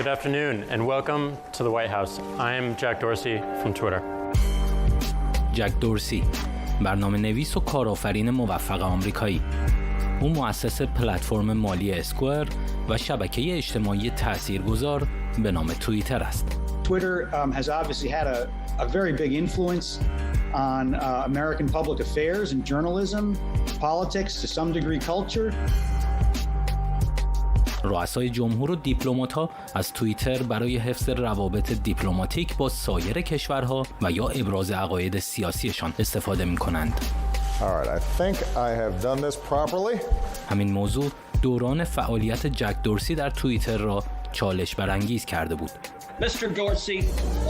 Good afternoon and welcome to the White House. I am Jack Dorsey from Twitter. جک دورسی، برنامه‌نویس و کارآفرین موفق آمریکایی. او مؤسس پلتفرم مالی اسکوئر و شبکه اجتماعی تاثیرگذار به نام توییتر است. Twitter has obviously had a very big influence on American public affairs and journalism, politics, to some degree culture. رؤسای جمهور و دیپلمات‌ها از توییتر برای حفظ روابط دیپلماتیک با سایر کشورها و یا ابراز عقاید سیاسیشان استفاده می‌کنند. همین موضوع دوران فعالیت جک دورسی در توییتر را چالش برانگیز کرده بود. Mr. Dorsey,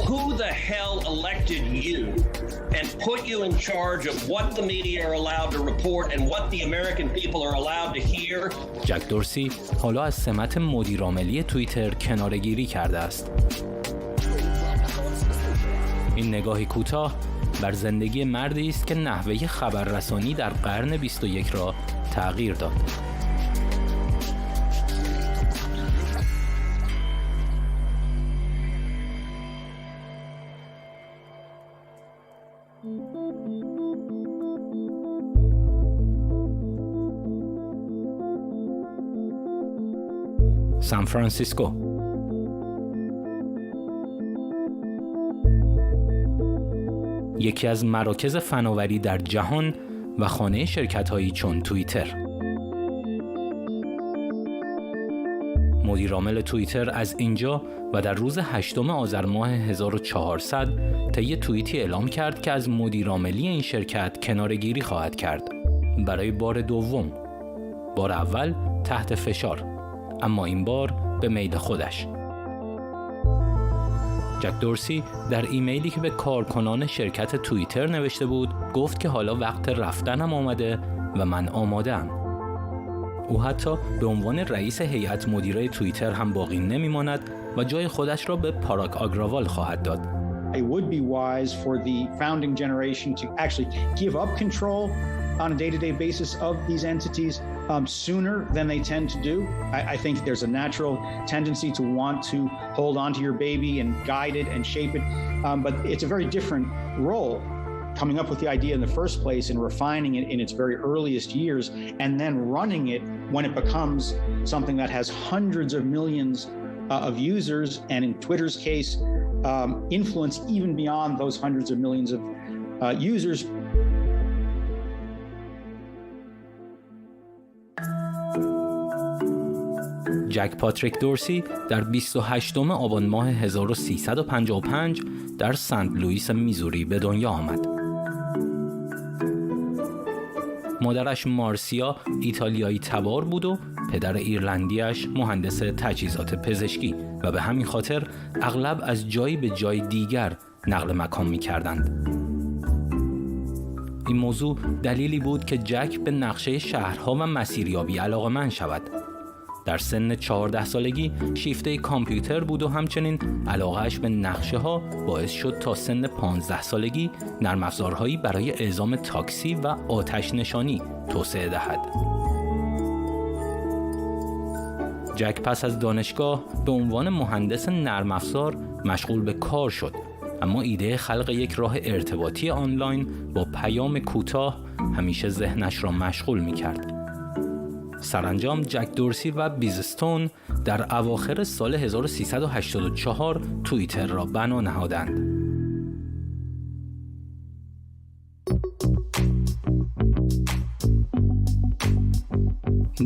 who the hell elected you and put you in charge of what the media are allowed to report and what the American people are allowed to hear? جک دورسی حالا از سمت مدیرعاملی توییتر کناره‌گیری کرده است. این نگاهی کوتاه بر زندگی مردی است که نحوه خبررسانی در قرن 21 را تغییر داد. سان فرانسیسکو. یکی از مراکز فناوری در جهان و خانه شرکت‌هایی چون توییتر. مدیرعامل توییتر از اینجا و در روز 8 آذر ماه 1400 طی توییتی اعلام کرد که از مدیرعاملی این شرکت کناره‌گیری خواهد کرد. برای بار دوم. بار اول تحت فشار، اما این بار به میل خودش. جک دورسی در ایمیلی که به کارکنان شرکت توییتر نوشته بود گفت که حالا وقت رفتنم آمده و من آماده‌ام. او حتی به عنوان رئیس هیئت مدیره توییتر هم باقی نمی‌ماند و جای خودش را به پاراک آگراوال خواهد داد. It would be wise for the founding generation to actually give up control on a day-to-day basis of these entities sooner than they tend to do. I think there's a natural tendency to want to hold on to your baby and guide it and shape it, but it's a very different role. Coming up with the idea in the first place and refining it in its very earliest years and then running it when it becomes something that has hundreds of millions of users and in Twitter's case influence even beyond those hundreds of millions of users. جک پاتریک دورسی در 28 آبان ماه 1355 در سنت لوئیس میزوری به دنیا آمد. مادرش مارسیا ایتالیایی تبار بود و پدر ایرلندیش مهندس تجهیزات پزشکی و به همین خاطر اغلب از جایی به جای دیگر نقل مکان می‌کردند. این موضوع دلیلی بود که جک به نقشه شهرها و مسیریابی علاقه‌مند شود. در سن 14 سالگی شیفته کامپیوتر بود و همچنین علاقه‌اش به نقشه‌ها باعث شد تا سن 15 سالگی نرم افزارهایی برای اعزام تاکسی و آتش نشانی توسعه دهد. جک پس از دانشگاه به عنوان مهندس نرم افزار مشغول به کار شد، اما ایده خلق یک راه ارتباطی آنلاین با پیام کوتاه همیشه ذهنش را مشغول می‌کرد. سرانجام جک دورسی و بیزستون در اواخر سال 1384 توییتر را بنا نهادند.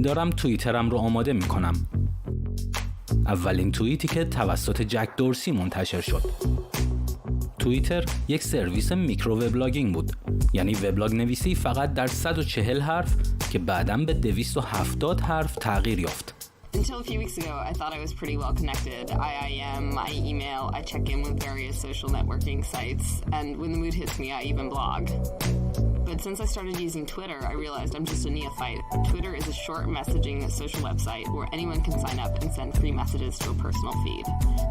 دارم توییترم رو آماده می کنم. اولین توییتی که توسط جک دورسی منتشر شد. توییتر یک سرویس میکروبلاگینگ بود، یعنی وبلاگ نویسی فقط در 140 حرف که بعداً به 270 حرف تغییر یافت. Until a few weeks ago, I thought I was pretty well connected. I IM, I email, I check in with various social networking sites, and when the mood hits me, I even blog. But since I started using Twitter, I realized I'm just a neophyte. Twitter is a short messaging social website where anyone can sign up and send free messages to a personal feed.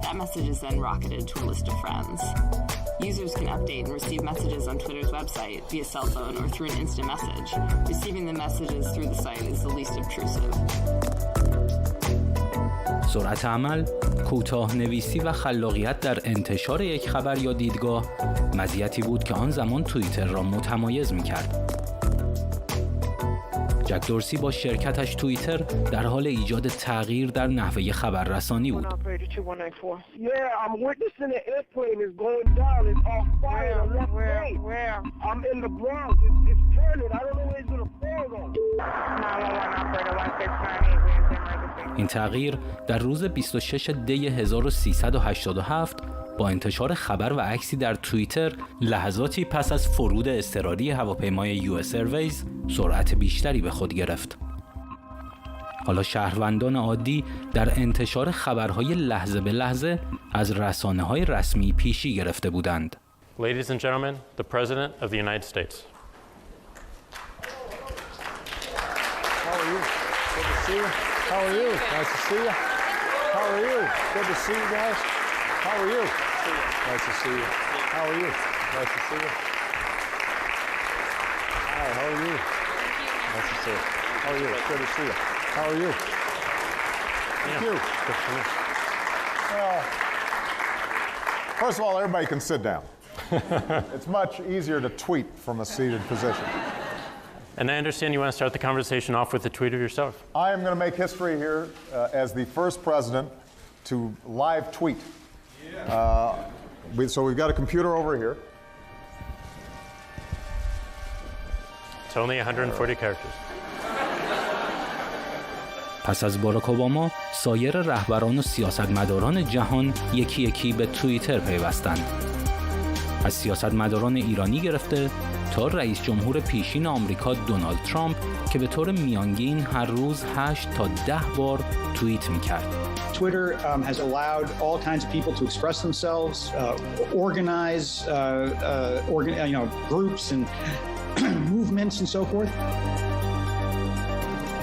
That message is then rocketed to a list of friends. Users can update and receive messages on Twitter's website via cell phone or through an instant message. Receiving the messages through the site is the least obtrusive. سرعت عمل، کوتاه نویسی و خلاقیت در انتشار یک خبر یا دیدگاه مزیتی بود که آن زمان توییتر را متمایز می‌کرد. جک دورسی با شرکتش توییتر در حال ایجاد تغییر در نحوه خبررسانی بود. این تغییر در روز 26 دی 1387 با انتشار خبر و عکسی در توییتر لحظاتی پس از فرود اضطراری هواپیمای US Airways سرعت بیشتری به خود گرفت. حالا شهروندان عادی در انتشار خبرهای لحظه به لحظه از رسانه‌های رسمی پیشی گرفته بودند. Ladies and gentlemen, the President of the United States. How are you? Good to see you. How are you? Nice to see you. How are you? Good to see you guys. How are you? Nice to see you. How are you? Nice to see you. Hi, how are you? Nice to see you. How are you? Good to see you. How are you? Thank you. Well, first of all, everybody can sit down. It's much easier to tweet from a seated position. And I understand you want to start the conversation off with a tweet of yourself. I am going to make history here as the first president to live tweet. So we've got a computer over here. It's only 140 characters. پس از باراک اوباما، سایر رهبران و سیاستمداران جهان یکی یکی به توییتر پیوستند. از سیاستمداران ایرانی گرفته تا رئیس جمهور پیشین آمریکا دونالد ترامپ که به طور میانگین هر روز 8 تا 10 بار توییت می‌کرد. Twitter has allowed all kinds of people to express themselves, organize groups and movements and so forth.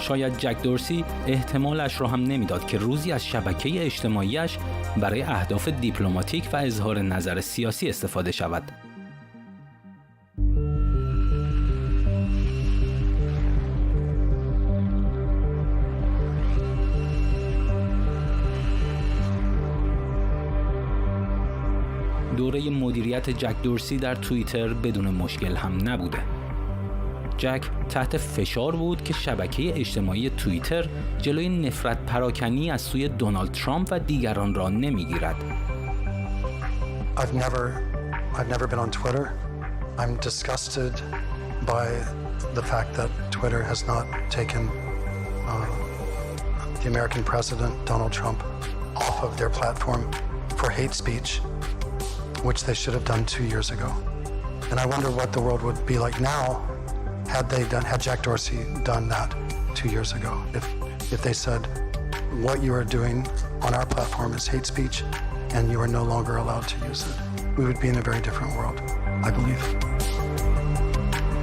شاید جک دورسی احتمالش را هم نمیداد که روزی از شبکه اجتماعیش برای اهداف دیپلماتیک و اظهار نظر سیاسی استفاده شود. دوره مدیریت جک دورسی در توییتر بدون مشکل هم نبوده. جک تحت فشار بود که شبکه اجتماعی توییتر جلوی نفرت پراکنی از سوی دونالد ترامپ و دیگران را نمیگیرد. I've never been on Twitter. I'm disgusted by the fact that Twitter has not taken the American president Donald Trump off of their platform for hate speech, which they should have done 2 years ago. And I wonder what the world would be like now had Jack Dorsey done that 2 years ago. If they said what you are doing on our platform is hate speech and you are no longer allowed to use it, we would be in a very different world, I believe.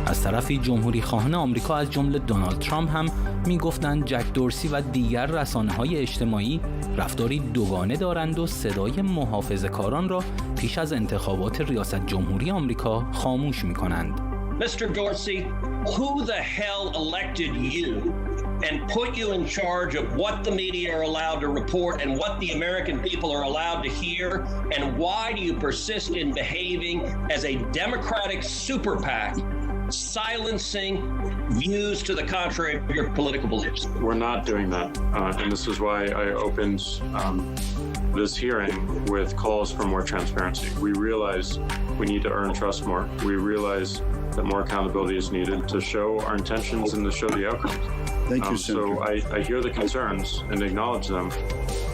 از طرفی جمهوری خواهان آمریکا از جمله دونالد ترامپ هم میگفتند جک دورسی و دیگر رسانه‌های اجتماعی رفتاری دوگانه دارند و صدای محافظه‌کاران را پیش از انتخابات ریاست جمهوری آمریکا خاموش می‌کنند. Mr. Dorsey, who the hell elected you and put you in charge of what the media are allowed to report and what the American people are allowed to hear? And why do you persist in behaving as a Democratic super PAC, silencing views to the contrary of your political beliefs? We're not doing that. And this is why I opened this hearing with calls for more transparency. We realize we need to earn trust more. We realize that more accountability is needed to show our intentions and to show the outcomes. Thank you, Senator. So I hear the concerns and acknowledge them,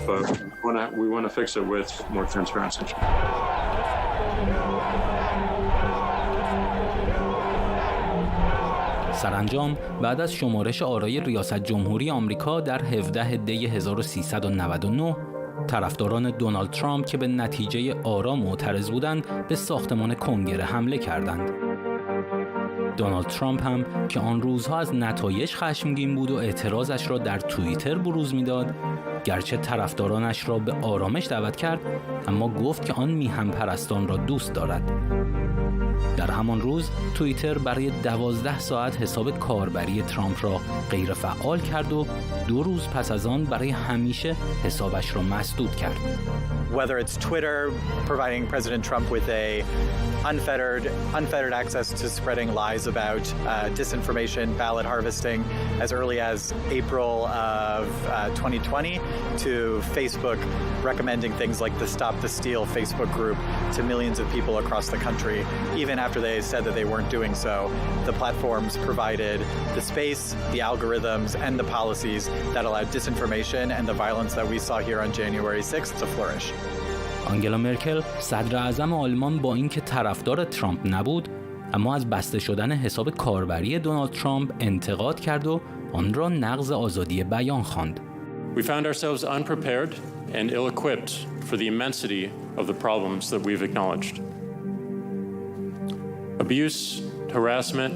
but we want to fix it with more transparency. سرانجام بعد از شمارش آرای ریاست جمهوری آمریکا در 17 دی 1399 طرفداران دونالد ترامپ که به نتیجه آرا معترض بودند به ساختمان کنگره حمله کردند. دونالد ترامپ هم که آن روزها از نتایج خشمگین بود و اعتراضش را در توییتر بروز می‌داد، گرچه طرفدارانش را به آرامش دعوت کرد، اما گفت که آن میهن پرستان را دوست دارد. در همان روز توییتر برای 12 ساعت حساب کاربری ترامپ را غیر فعال کرد و 2 روز پس از آن برای همیشه حسابش را مسدود کرد. Whether it's Twitter providing President Trump with a unfettered access to spreading lies about disinformation, ballot harvesting as early as April of 2020, to Facebook recommending things like the Stop the Steal Facebook group to millions of people across the country, even after they said that they weren't doing so. The platforms provided the space, the algorithms, and the policies that allowed disinformation and the violence that we saw here on January 6th to flourish. آنگلا مرکل صدر اعظم آلمان با اینکه طرفدار ترامپ نبود، اما از بسته شدن حساب کاربری دونالد ترامپ انتقاد کرد و آن را نقض آزادی بیان خواند. We found ourselves unprepared and ill-equipped for the immensity of the problems that we've acknowledged. Abuse, harassment,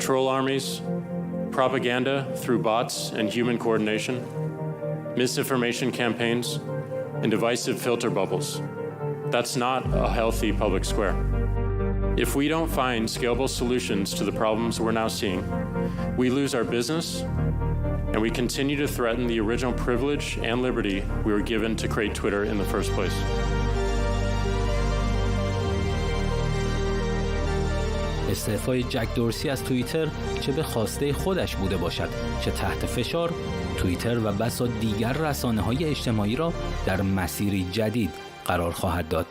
troll armies, propaganda through bots and human coordination, misinformation campaigns, and divisive filter bubbles. That's not a healthy public square. If we don't find scalable solutions to the problems we're now seeing, we lose our business and we continue to threaten the original privilege and liberty we were given to create Twitter in the first place. استعفای جک دورسی از توییتر چه به خواسته خودش بوده باشد، چه تحت فشار، توییتر و بسا دیگر رسانه‌های اجتماعی را در مسیری جدید قرار خواهد داد.